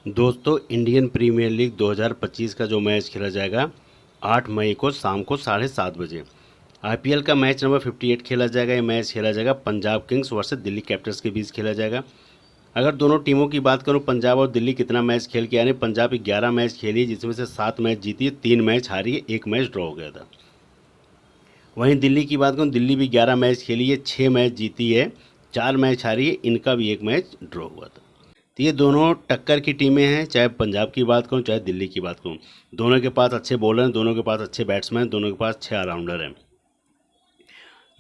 दोस्तों, Indian premiere league 2025 का जो मैच खेला जाएगा 8 मई को शाम को 7:30 बजे। आईपीएल का मैच नंबर 58 खेला जाएगा। ये मैच खेला जाएगा Punjab Kings versus Delhi Capitals के बीच खेला जाएगा। अगर दोनों टीमों की बात करूं, पंजाब और दिल्ली कितना मैच खेल के, यानी पंजाब 11 मैच खेली है, जिसमें से 7 मैच जीती है, 3 मैच हारी है, 1 मैच ड्रॉ हो गया था। वहीं दिल्ली की बात करूं, दिल्ली भी 11 मैच खेली है, 6 मैच जीती है, 4 मैच हारी है, इनका भी 1 मैच ड्रॉ हुआ था। तो ये दोनों टक्कर की टीमें हैं, चाहे पंजाब की बात करूं चाहे दिल्ली की बात करूं। दोनों के पास अच्छे बॉलर हैं, दोनों के पास अच्छे बैट्समैन, दोनों के पास अच्छे ऑलराउंडर हैं।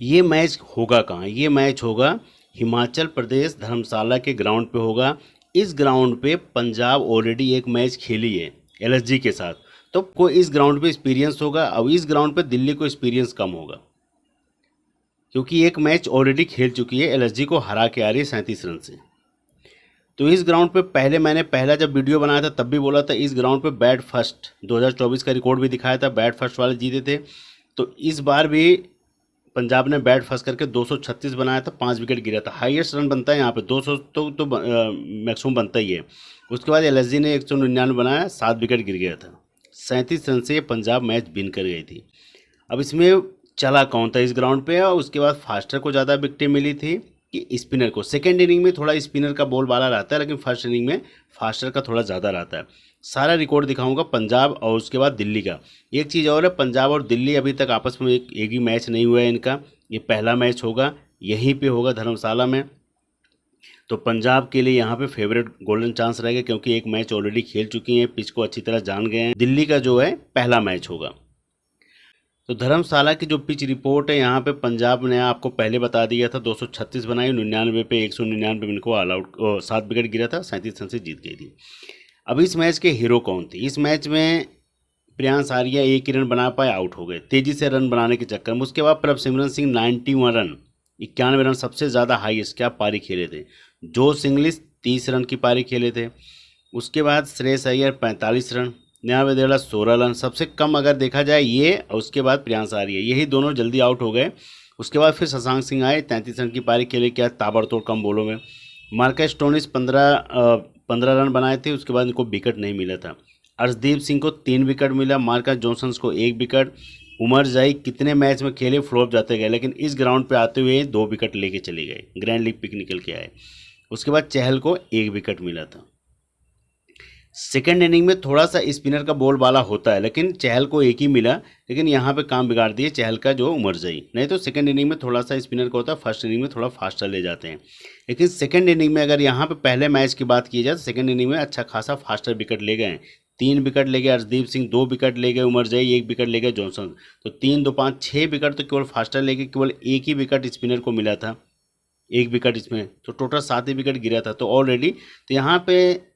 ये मैच होगा कहाँ? ये मैच होगा हिमाचल प्रदेश धर्मशाला के ग्राउंड पे होगा। इस ग्राउंड पे पंजाब ऑलरेडी एक मैच खेली है एलएसजी के साथ, तो कोई इस ग्राउंड पे एक्सपीरियंस होगा। अब इस ग्राउंड पे दिल्ली को एक्सपीरियंस कम होगा, क्योंकि एक मैच ऑलरेडी खेल चुकी है, एलएसजी को हरा के आ रही है 37 रन से। तो इस ग्राउंड पे मैंने पहला जब वीडियो बनाया था तब भी बोला था, इस ग्राउंड पे बैट फर्स्ट 2024 का रिकॉर्ड भी दिखाया था, बैट फर्स्ट वाले जीते थे। तो इस बार भी पंजाब ने बैट फर्स्ट करके 236 बनाया था, 5 विकेट गिरा था। हाईएस्ट रन बनता है यहाँ पे 200 तो मैक्सिमम बनता ही है। उसके बाद एलएसजी ने 199 बनाया, 7 विकेट गिर गया था। 37 रन से पंजाब मैच विन कर गई थी। अब इसमें चला कौन था इस ग्राउंड पे? और उसके बाद फास्टर को ज़्यादा विकेटें मिली थी कि स्पिनर को? सेकेंड इनिंग में थोड़ा स्पिनर का बॉल बाला रहता है, लेकिन फर्स्ट इनिंग में फास्टर का थोड़ा ज़्यादा रहता है। सारा रिकॉर्ड दिखाऊंगा पंजाब और उसके बाद दिल्ली का। एक चीज़ और है, पंजाब और दिल्ली अभी तक आपस में एक ही मैच नहीं हुआ है इनका। ये पहला मैच होगा, यहीं पे होगा धर्मशाला में। तो पंजाब के लिए यहाँ पे फेवरेट गोल्डन चांस रहेगा, क्योंकि एक मैच ऑलरेडी खेल चुकी हैं, पिच को अच्छी तरह जान गए हैं। दिल्ली का जो है पहला मैच होगा। तो धर्मशाला की जो पिच रिपोर्ट है, यहाँ पे पंजाब ने आपको पहले बता दिया था 236 बनाई, 99 पे 199 इनको ऑल आउट 7 विकेट गिरा था, 37 रन से जीत गई थी। अब इस मैच के हीरो कौन थे? इस मैच में प्रियांश आर्या 1 ही रन बना पाए, आउट हो गए तेजी से रन बनाने के चक्कर में। उसके बाद प्रभसिमरन सिंह 91 रन, 91 रन सबसे ज़्यादा हाईएस्ट क्या पारी खेले थे। जोश इंग्लिश 30 रन की पारी खेले थे। उसके बाद श्रेयस अय्यर 45 रन, नेहा वेदेला 16 रन, सबसे कम अगर देखा जाए ये। और उसके बाद प्रियांश आर्या, यही दोनों जल्दी आउट हो गए। उसके बाद फिर शशांक सिंह आए, 33 रन की पारी खेले, क्या ताबड़तोड़ कम बॉलों में। मार्कस स्टोनिस 15 रन बनाए थे, उसके बाद इनको विकेट नहीं मिला था। अर्शदीप सिंह को 3 विकेट मिला, मार्कस जॉनसन को 1 विकेट। उमर जाई कितने मैच में खेले, फ्लॉप जाते गए, लेकिन इस ग्राउंड पे आते हुए 2 विकेट लेके चले गए, ग्रैंड लीग पिक निकल के आए। उसके बाद चहल को 1 विकेट मिला था। सेकेंड इनिंग में थोड़ा सा स्पिनर का बॉल बाला होता है, लेकिन चहल को 1 ही मिला। लेकिन यहाँ पे काम बिगाड़ दिए चहल का जो उमरजई, नहीं तो सेकेंड इनिंग में थोड़ा सा स्पिनर का होता है, फर्स्ट इनिंग में थोड़ा फास्टर ले जाते हैं। लेकिन सेकेंड इनिंग में अगर यहाँ पे पहले मैच की बात की जाए तो सेकेंड इनिंग में अच्छा खासा फास्टर विकेट ले गए। 3 विकेट ले गए अर्शदीप सिंह, 2 विकेट ले गए उमरजई, 1 विकेट ले गए जॉनसन। तो 3 2 5 6 विकेट तो केवल फास्टर ले गए, केवल 1 ही विकेट स्पिनर को मिला था, 1 विकेट इसमें, तो टोटल 7 ही विकेट गिरा था। तो ऑलरेडी तो यहाँ पे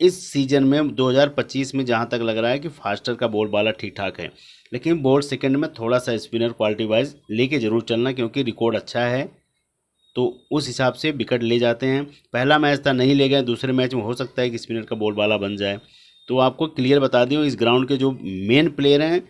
इस सीजन में 2025 में जहाँ तक लग रहा है कि फास्टर का बॉल बाला ठीक ठाक है, लेकिन बॉल सेकंड में थोड़ा सा स्पिनर क्वालिटी वाइज लेके जरूर चलना, क्योंकि रिकॉर्ड अच्छा है तो उस हिसाब से विकेट ले जाते हैं। पहला मैच था नहीं ले गए, दूसरे मैच में हो सकता है कि स्पिनर का बॉल बाला बन जाए। तो आपको क्लियर बता दूँ, इस ग्राउंड के जो मेन प्लेयर हैं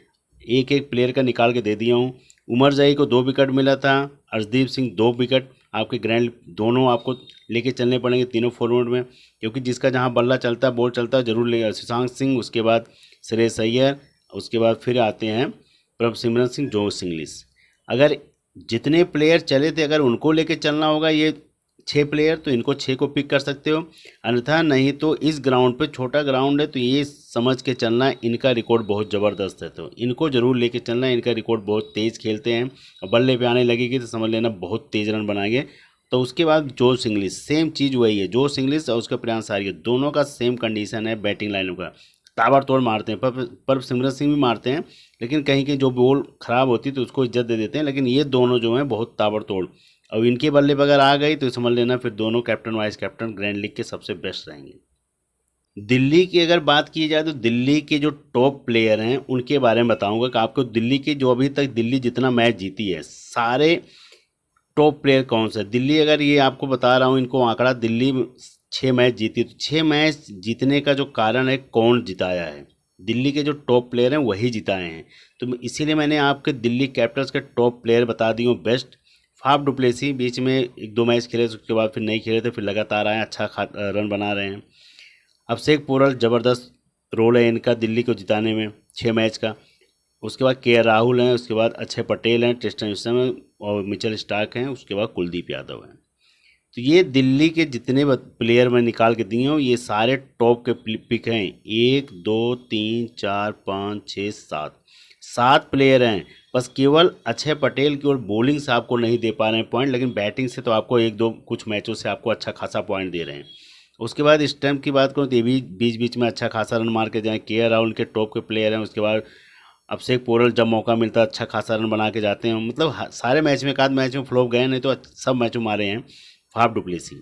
एक एक प्लेयर का निकाल के दे दिया हूँ। उमर जाई को 2 विकेट मिला था, अर्शदीप सिंह 2 विकेट। आपके ग्रैंड दोनों आपको लेके चलने पड़ेंगे तीनों फॉर्मेट में, क्योंकि जिसका जहां बल्ला चलता है बॉल चलता है जरूर लेगा। शशांक सिंह, उसके बाद श्रेयस अय्यर, उसके बाद फिर आते हैं प्रभसिमरन सिंह, जोश इंग्लिश। अगर जितने प्लेयर चले थे अगर उनको लेके चलना होगा, ये 6 प्लेयर, तो इनको 6 को पिक कर सकते हो। अन्यथा नहीं तो इस ग्राउंड पे छोटा ग्राउंड है, तो ये समझ के चलना इनका रिकॉर्ड बहुत ज़बरदस्त है, तो इनको जरूर लेके चलना। इनका रिकॉर्ड बहुत तेज़ खेलते हैं, और बल्ले पे आने लगेगी तो समझ लेना बहुत तेज़ रन बनाएंगे। तो उसके बाद जोश इंग्लिश, सेम चीज़ वही है, जोश इंग्लिश और उसका प्रियांश आर्य, दोनों का सेम कंडीशन है बैटिंग लाइनों का। ताबड़तोड़ मारते हैं, पर सिमरन सिंह भी मारते हैं, लेकिन कहीं की जो बॉल ख़राब होती है तो उसको इज्जत दे देते हैं। लेकिन ये दोनों जो हैं बहुत ताबड़तोड़, अब इनके बल्ले पर अगर आ गई तो समझ लेना फिर दोनों captain vice captain grand league के सबसे बेस्ट रहेंगे। दिल्ली की अगर बात की जाए तो दिल्ली के जो टॉप प्लेयर हैं उनके बारे में बताऊंगा कि आपको दिल्ली के जो अभी तक दिल्ली जितना मैच जीती है सारे टॉप प्लेयर कौन सा है। दिल्ली अगर ये आपको बता रहा हूँ इनको आंकड़ा, दिल्ली 6 मैच जीती, तो 6 मैच जीतने का जो कारण है कौन जिताया है, दिल्ली के जो टॉप प्लेयर हैं वही जिताए हैं। तो इसीलिए मैंने आपके दिल्ली कैपिटल्स के टॉप प्लेयर बता दिए बेस्ट। फाफ डुप्लेसी बीच में 1-2 मैच खेले, उसके बाद फिर नहीं खेले थे, फिर लगातार आए, अच्छा रन बना रहे हैं। अभिषेक पोरल ज़बरदस्त रोल है इनका दिल्ली को जिताने में 6 मैच का। उसके बाद के राहुल हैं, उसके बाद अक्षय पटेल हैं, ट्रिस्टन विलियम्स हैं और मिचेल स्टार्क हैं, उसके बाद कुलदीप यादव हैं। तो ये दिल्ली के जितने प्लेयर मैं निकाल के दिए हूँ ये सारे टॉप के पिक हैं। 1 2 3 4 5 6 7 प्लेयर हैं। बस केवल अक्षय पटेल केवल बॉलिंग से आपको नहीं दे पा रहे हैं पॉइंट, लेकिन बैटिंग से तो आपको 1 2 कुछ मैचों से आपको अच्छा खासा पॉइंट दे रहे हैं। उसके बाद स्टम्प की बात करूँ तो ये भी बीच बीच में अच्छा खासा रन मार के जाएँ। के राहुल के टॉप के प्लेयर हैं। उसके बाद अभिषेक पोरल जब मौका मिलता है अच्छा खासा रन बना के जाते हैं। मतलब सारे मैच में एक आध मैच में फ्लॉप गए, नहीं तो सब मैचों मारे हैं फाफ डुप्लेसी।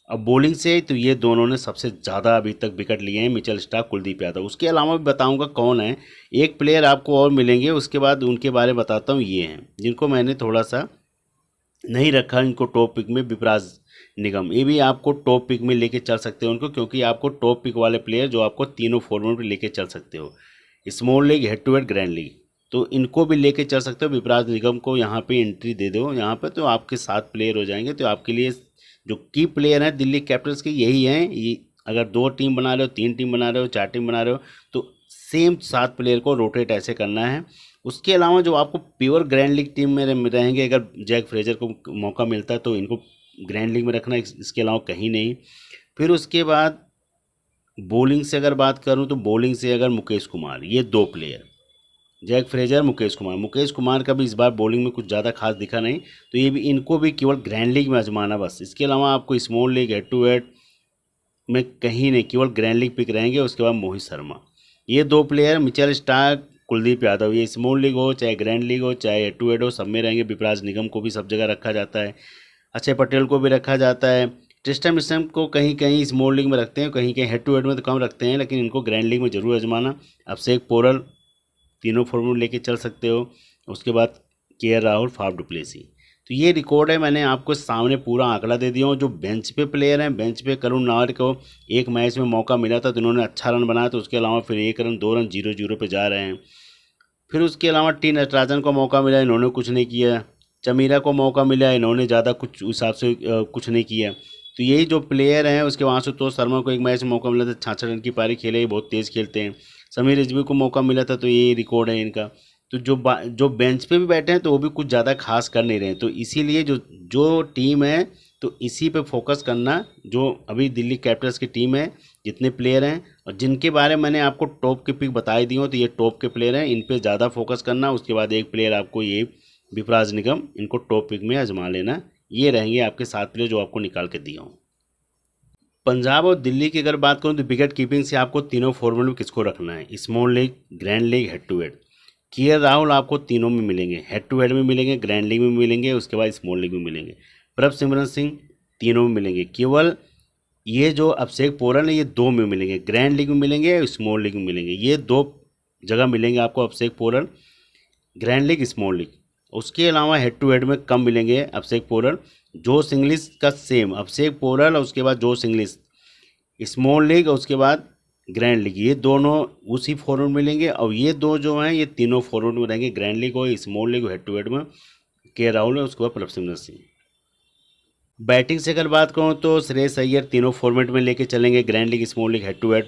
अब बॉलिंग से तो ये दोनों ने सबसे ज़्यादा अभी तक विकेट लिए हैं, मिचेल स्टार्क, कुलदीप यादव। उसके अलावा भी बताऊंगा कौन है, एक प्लेयर आपको और मिलेंगे, उसके बाद उनके बारे में बताता हूँ। ये हैं जिनको मैंने थोड़ा सा नहीं रखा इनको टॉप पिक में। विपराज निगम, ये भी आपको टॉप पिक में लेके चल सकते हो उनको, क्योंकि आपको टॉप पिक वाले प्लेयर जो आपको तीनों फॉर्मेट में लेके चल सकते हो, small league, head to head, grand league, तो इनको भी लेके चल सकते हो। विपराज निगम को यहाँ पे एंट्री दे दो यहाँ पे, तो आपके 7 प्लेयर हो जाएंगे। तो आपके लिए जो की प्लेयर हैं दिल्ली कैपिटल्स के यही हैं। ये अगर 2 टीम बना रहे हो, 3 टीम बना रहे हो, 4 टीम बना रहे हो, तो सेम 7 प्लेयर को रोटेट ऐसे करना है। उसके अलावा जो आपको प्योर ग्रैंड लीग टीम में रहेंगे, अगर जैक फ्रेजर को मौका मिलता है तो इनको ग्रैंड लीग में रखना, इसके अलावा कहीं नहीं। फिर उसके बाद बॉलिंग से अगर बात करूं तो बॉलिंग से अगर मुकेश कुमार, ये 2 player, Jake Fraser, Mukesh Kumar का भी इस बार बॉलिंग में कुछ ज़्यादा खास दिखा नहीं, तो ये भी इनको भी केवल ग्रैंड लीग में आजमाना बस। इसके अलावा आपको small league, head to head में कहीं नहीं, केवल ग्रैंड लीग पिक रहेंगे। उसके बाद मोहित शर्मा, ये 2 player, Mitchell Starc, Kuldeep Yadav, ये स्मॉल लीग हो चाहे ग्रैंड लीग हो चाहे हेड टू हेड हो, सब में रहेंगे। विपराज निगम को भी सब जगह रखा जाता है, अक्षय पटेल को भी रखा जाता है, ट्रिस्टन विलियम्स को कहीं कहीं स्मॉल लीग में रखते हैं, कहीं कहीं हेड टू हेड में तो कम रखते हैं, लेकिन इनको ग्रैंड लीग में जरूर आजमाना। अभिषेक पोरल तीनों फॉर्मेट लेके चल सकते हो। उसके बाद के राहुल, फाफ डुप्लेसी। तो ये रिकॉर्ड है, मैंने आपको सामने पूरा आंकड़ा दे दिया हूँ। जो बेंच पे प्लेयर हैं, बेंच पे करुण नायर को एक मैच में मौका मिला था तो इन्होंने अच्छा रन बनाया, तो उसके अलावा फिर 1 रन 2 रन 0-0 पे जा रहे हैं। फिर उसके अलावा टी नटराजन को मौका मिला, इन्होंने कुछ नहीं किया। चमीरा को मौका मिला, इन्होंने ज़्यादा कुछ उस हिसाब से कुछ नहीं किया। तो यही जो प्लेयर हैं। उसके बाद आशुतोष शर्मा को एक मैच में मौका मिला था, 66 रन की पारी खेले, ये बहुत तेज़ खेलते हैं। समीर रिजवी को मौका मिला था, तो ये रिकॉर्ड है इनका। तो जो बेंच पे भी बैठे हैं तो वो भी कुछ ज़्यादा खास कर नहीं रहे हैं। तो इसीलिए जो टीम है तो इसी पे फोकस करना, जो अभी दिल्ली कैपिटल्स की टीम है, जितने प्लेयर हैं और जिनके बारे में मैंने आपको टॉप के पिक बताई दी हो, तो ये टॉप के प्लेयर हैं, इन पे ज़्यादा फोकस करना। उसके बाद एक प्लेयर आपको ये विपराज निगम, इनको टॉप पिक में आजमा लेना। ये रहेंगे आपके 7 प्लेयर जो आपको निकाल के दिया हूँ। पंजाब और दिल्ली की अगर बात करूँ तो विकेट कीपिंग से आपको तीनों फॉर्मेट में किसको रखना है, small league, grand league, head to head. के राहुल आपको तीनों में मिलेंगे, हेड टू हेड में मिलेंगे, ग्रैंड लीग में मिलेंगे, उसके बाद स्मॉल लीग में मिलेंगे। प्रभसिमरन सिंह तीनों में मिलेंगे। केवल ये जो अभिषेक पोरल है ये 2 में मिलेंगे, ग्रैंड लीग में मिलेंगे, स्मॉल लीग में मिलेंगे। ये 2 जगह मिलेंगे आपको अभिषेक पोरल, ग्रैंड लीग, स्मॉल लीग। उसके अलावा हेड टू हेड में कम मिलेंगे अभिषेक पोरल। जोश इंग्लिश का सेम, अभिषेक पोरल और उसके बाद जोश इंग्लिश स्मॉल लीग और उसके बाद ग्रैंड लीग, ये दोनों उसी फॉर्मेट में मिलेंगे। और ये 2 जो हैं ये तीनों फॉर्मेट में रहेंगे, ग्रैंड लीग हो, स्मॉल लीग हो, हेड टू हेड में के राहुल है, उसके बाद प्रभसिमरन सिंह। बैटिंग से अगर बात करूँ तो श्रेयस अय्यर तीनों फॉर्मेट में लेके चलेंगे, grand league, small league, head to head.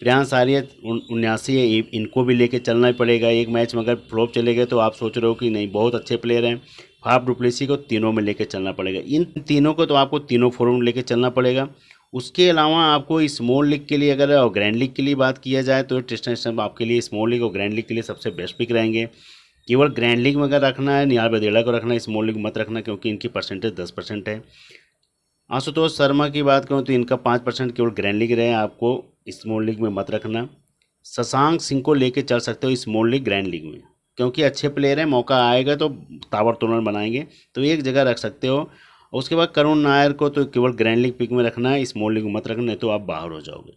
Priyansh Arya 79 है, इनको भी लेके चलना ही पड़ेगा। एक मैच में अगर फ्लॉप चले गए तो आप सोच रहे हो कि नहीं, बहुत अच्छे प्लेयर हैं। फाफ डुप्लेसी को तीनों में लेके चलना पड़ेगा। इन तीनों को तो आपको तीनों फॉर्मेट में लेके चलना पड़ेगा। उसके अलावा आपको स्मॉल लीग के लिए अगर और ग्रैंड लीग के लिए बात किया जाए तो ट्रिस्टन स्टम्प आपके लिए स्मॉल लीग और ग्रैंड लीग के लिए सबसे बेस्ट पिक रहेंगे। केवल ग्रैंड लीग में अगर रखना है निहाल बदेड़ा को रखना है, स्मॉल लीग मत रखना, क्योंकि इनकी परसेंटेज 10% है। आशुतोष शर्मा की बात करूँ तो इनका 5% केवल ग्रैंड लीग रहे, आपको स्मॉल लीग में मत रखना। शशांक सिंह को लेके चल सकते हो स्मॉल लीग, ग्रैंड लीग में, क्योंकि अच्छे प्लेयर हैं, मौका आएगा तो ताबड़तोड़ बनाएंगे, तो एक जगह रख सकते हो। उसके बाद करुण नायर को तो केवल ग्रैंड लीग पिक में रखना है, स्मॉल लीग में मत रखना, नहीं तो आप बाहर हो जाओगे।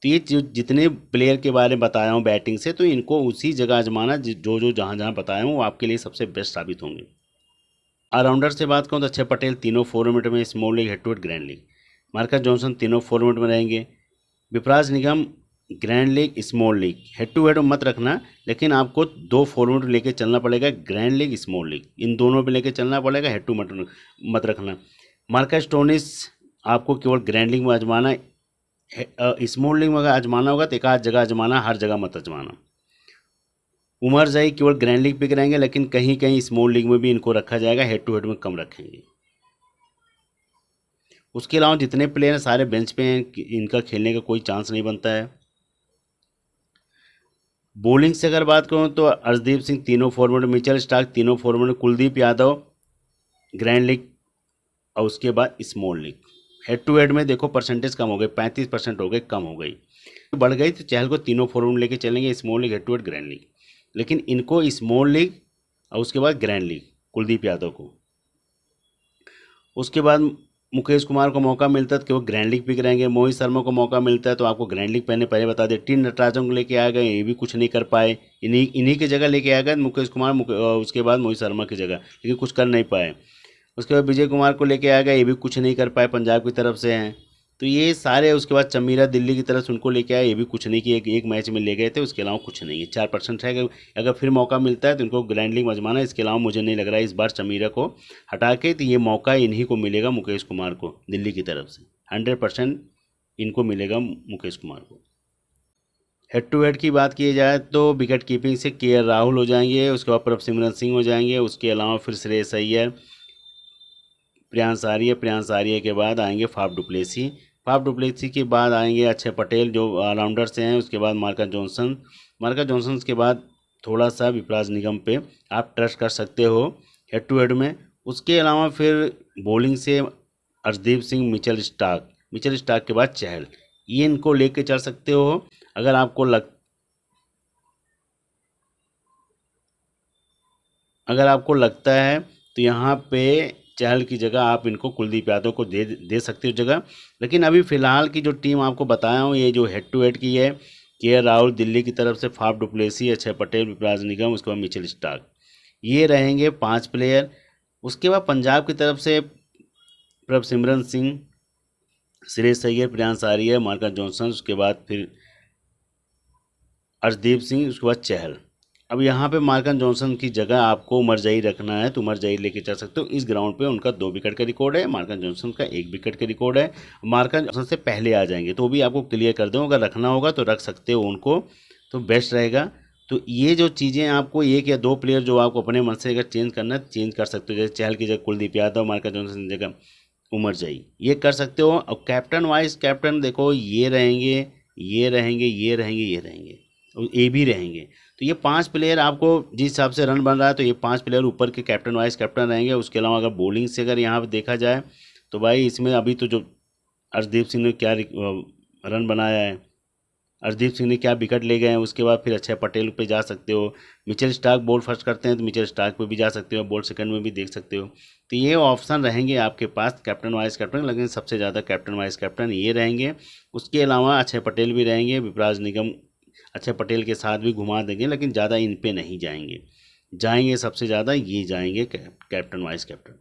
तो ये जितने प्लेयर के बारे में बताया हूँ बैटिंग से, तो इनको उसी जगह आजमाना जो जहाँ जहाँ बताया हूँ, वो आपके लिए सबसे बेस्ट साबित होंगे। ऑलराउंडर से बात करूँ तो अक्षय पटेल तीनों फॉर्मेट में, small league, head to head, grand league. Marcus Johnson तीनों फॉर्मेट में रहेंगे। Vipraj Nigam grand league, small league, head to head मत रखना, लेकिन आपको 2 फॉर्मेट लेके चलना पड़ेगा, ग्रैंड लीग, स्मॉल लीग, इन दोनों पे लेके चलना पड़ेगा, हेड टू मत रखना। मार्कस स्टोनिस आपको केवल ग्रैंड लीग में आजमाना, स्मॉल लीग में अगर आजमाना होगा तो एक आध जगह आजमाना, हर जगह मत आजमाना। उमर जाई केवल ग्रैंड लीग पिक रहेंगे, लेकिन कहीं कहीं स्मॉल लीग में भी इनको रखा जाएगा, हेड टू हेड में कम रखेंगे। उसके अलावा जितने प्लेयर हैं सारे बेंच पे हैं, इनका खेलने का कोई चांस नहीं बनता है। बॉलिंग से अगर बात करूं तो अर्शदीप सिंह तीनों फॉर्मेट, मिचेल स्टार्क तीनों format, Kuldeep Yadav grand league और उसके बाद small league. Head to head में देखो परसेंटेज कम हो गई, 35% हो गई, कम हो गई, बढ़ गई। तो चहल को तीनों फॉर्मेट लेके चलेंगे, small league, head to head, grand league. लेकिन इनको स्मॉल लीग और उसके बाद ग्रैंड लीग कुलदीप यादव को। उसके बाद मुकेश कुमार को मौका मिलता है तो वो ग्रैंड लीग पिक रहेंगे। मोहित शर्मा को मौका मिलता है तो आपको ग्रैंड लीग पहले बता दे। टी नटराजन को लेके आ गए, ये भी कुछ नहीं कर पाए, इन्हीं की जगह लेके आ गए मुकेश कुमार, उसके बाद मोहित शर्मा की जगह, लेकिन कुछ कर नहीं पाए। उसके बाद विजय कुमार को लेके आ गए, ये भी कुछ नहीं कर पाए, पंजाब की तरफ से हैं। तो ये सारे, उसके बाद चमीरा दिल्ली की तरफ से उनको लेके आए, ये भी कुछ नहीं किए, एक मैच में ले गए थे, उसके अलावा कुछ नहीं है। 4% है। अगर फिर मौका मिलता है तो इनको ग्रैंड लीग में आजमाना। इसके अलावा मुझे नहीं लग रहा है इस बार चमीरा को हटा के तो ये मौका इन्हीं को मिलेगा, मुकेश कुमार को दिल्ली की तरफ से 100% इनको मिलेगा, मुकेश कुमार को। हेड टू हेड की बात की जाए तो विकेट कीपिंग से के राहुल हो जाएंगे, उसके बाद प्रभसिमरन सिंह हो जाएंगे, उसके अलावा फिर श्रेयस अय्यर, प्रियांश आर्य के बाद आएंगे फाफ डुप्लेसी के बाद आएंगे अक्षय पटेल जो ऑलराउंडर से हैं। उसके बाद मार्कस जॉनसन के बाद थोड़ा सा विपराज निगम पे आप ट्रस्ट कर सकते हो हेड टू हेड में। उसके अलावा फिर बॉलिंग से अर्शदीप सिंह, मिचेल स्टार्क के बाद चहल, ये इनको लेके चल सकते हो। अगर आपको लगता है तो यहाँ पे चहल की जगह आप इनको कुलदीप यादव को दे सकते हो जगह। लेकिन अभी फ़िलहाल की जो टीम आपको बताया हूँ, ये जो हेड टू हेड की है, के राहुल दिल्ली की तरफ से, फाफ डुप्लेसी, अक्षय पटेल, विपराज निगम, उसके बाद मिचेल स्टार्क, ये रहेंगे 5 प्लेयर। उसके बाद पंजाब की तरफ से प्रभसिमरन सिंह, श्रेयस अय्यर, प्रियांश आर्य, मार्कस जॉनसन, उसके बाद फिर अर्शदीप सिंह, उसके बाद चहल। अब यहाँ पे मार्कस जॉनसन की जगह आपको उमर जाई रखना है तो उमर जाई लेके चल सकते हो। इस ग्राउंड पे उनका 2 विकेट का रिकॉर्ड है, मार्कस जॉनसन का 1 विकेट का रिकॉर्ड है। मार्कस जॉनसन से पहले आ जाएंगे तो भी आपको क्लियर कर दूँ, अगर रखना होगा तो रख सकते हो उनको, तो बेस्ट रहेगा। तो ये जो चीज़ें आपको 1 या 2 प्लेयर जो आपको अपने मन से अगर चेंज करना है, चेंज कर सकते हो। जैसे चहल की जगह कुलदीप यादव, मार्कस जॉनसन की जगह उमर जाई, ये कर सकते हो। और कैप्टन वाइस कैप्टन देखो, ये रहेंगे, ये रहेंगे, ये रहेंगे, ये रहेंगे, और ये भी रहेंगे। तो ये 5 प्लेयर आपको जिस हिसाब से रन बन रहा है तो ये 5 प्लेयर ऊपर के कैप्टन वाइस कैप्टन रहेंगे। उसके अलावा अगर बॉलिंग से अगर यहाँ पर देखा जाए तो भाई इसमें अभी तो जो अर्शदीप सिंह ने क्या रन बनाया है, अर्शदीप सिंह ने क्या विकेट ले गए हैं, उसके बाद फिर अक्षय पटेल पे जा सकते हो। मिचेल स्टार्क बॉल फर्स्ट करते हैं तो मिचेल स्टार्क पे भी जा सकते हो, बॉल सेकंड में भी देख सकते हो। तो ये ऑप्शन रहेंगे आपके पास कैप्टन वाइस कैप्टन, लेकिन सबसे ज़्यादा कैप्टन वाइस कैप्टन ये रहेंगे। उसके अलावा अक्षय पटेल भी रहेंगे, विपराज निगम अक्षय पटेल के साथ भी घुमा देंगे, लेकिन ज़्यादा इन पे नहीं जाएंगे। सबसे ज़्यादा ये जाएंगे कैप्टन वाइस कैप्टन।